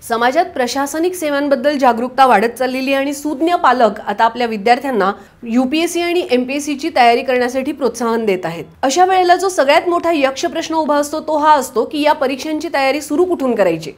समाजात प्रशासनिक सेवांबद्दल जागरूकता वाढत चाललेली आणि सुज्ञ पालक आता आपल्या विद्यार्थ्यांना यूपीएससी आणि एमपीएससीची तयारी करण्यासाठी प्रोत्साहन देत आहेत। अशा वेळेला जो सगळ्यात मोठा यक्ष प्रश्न उभा असतो तो हा असतो की या परीक्षांची तयारी सुरू कुठून करायची।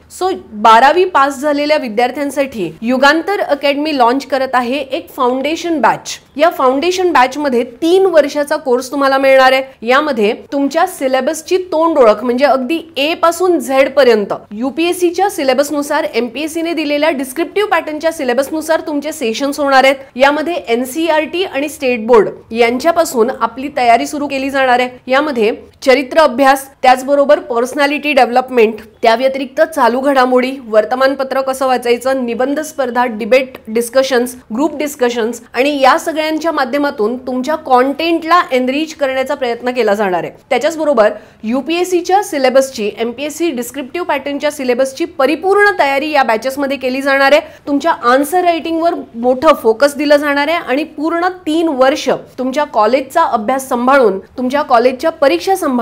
12वी पास झालेल्या विद्यार्थ्यांसाठी युगांतर अकॅडमी लॉन्च करत आहे एक फाउंडेशन बॅच। या फाउंडेशन बॅच मध्ये 3 वर्षाचा कोर्स तुम्हाला मिळणार आहे। यामध्ये तुमच्या सिलेबसची तोंड ओळख म्हणजे अगदी ए पासून झेड पर्यंत यूपीएससीच्या सिलेबसनुसार एमपीएससीने दिलेल्या डिस्क्रिप्टिव्ह पॅटर्नच्या सिलेबसनुसार तुमचे सेशन्स होणार आहेत। यामध्ये एनसीईआरटी आणि स्टेट बोर्ड यांच्यापासून आपली तयारी सुरू केली जाणार आहे। यामध्ये चरित्र अभ्यास, त्याचबरोबर पर्सनॅलिटी डेव्हलपमेंट, त्या व्यतिरिक्त चालू घडामोडी, वर्तमानपत्र कसं वाचायचं, निबंध स्पर्धा, डिबेट डिस्कशन्स, ग्रुप डिस्कशन्स आणि या सगळ्यांच्या माध्यमातून तुमच्या कॉन्टेंटला एनरिच करण्याचा प्रयत्न केला जाणार आहे। त्याच्याचबरोबर यूपीएससीच्या सिलेबसची, एमपीएससी डिस्क्रिप्टिव्ह पॅटर्नच्या सिलेबसची परिपूर्ण तयारी या बॅचेसमध्ये केली जाणार आहे। तुमच्या आन्सर रायटिंगवर मोठं फोकस दिलं जाणार आहे आणि पूर्ण 3 वर्ष तुमच्या कॉलेजचा अभ्यास सांभाळून, तुमच्या कॉलेजच्या परीक्षा सांभाळून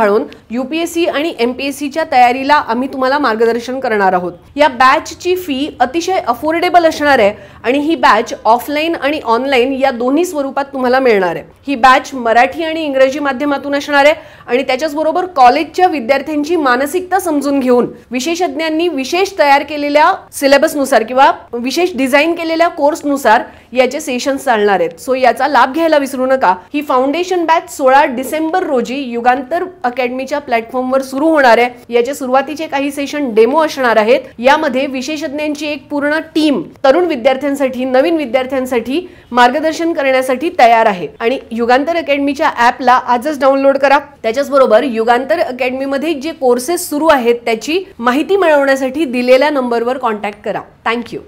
यूपीएससी आणि एमपीएससीच्या तयारीला आम्ही तुम्हाला मार्गदर्शन करणार आहोत। या बॅचची फी अतिशय अफोर्डेबल असणार आहे आणि ही बॅच ऑफलाईन आणि ऑनलाईन या दोन्ही स्वरूपात तुम्हाला मिळणार आहे। ही बॅच मराठी आणि इंग्रजी माध्यमातून असणार आहे आणि त्याच्याचबरोबर कॉलेजच्या विद्यार्थ्यांची मानसिकता समजून घेऊन विशेषज्ञांनी विशेष तयार केलेल्या सिलेबसनुसार किंवा विशेष डिझाइन केलेल्या कोर्सनुसार याचे सेशन्स चालणार आहेत। सो याचा लाभ घ्यायला विसरू नका। ही फाउंडेशन बॅच 16 डिसेंबर रोजी युगांतर अकॅडमीच्या प्लॅटफॉर्मवर सुरू होणार आहे। याचे सुरुवातीचे काही सेशन डेमो असणार आहेत। यामध्ये विशेषज्ञांची एक पूर्ण टीम तरुण विद्यार्थ्यांसाठी, नवीन विद्यार्थ्यांसाठी मार्गदर्शन करण्यासाठी तयार आहे आणि युगांतर अकॅडमीच्या ॲपला आजच डाउनलोड करा। त्याच्याचबरोबर युगांतर अकॅडमीमध्ये जे कोर्सेस सुरू आहेत त्याची माहिती मिळवण्यासाठी दिलेल्या नंबरवर कॉन्टॅक्ट करा। थँक्यू।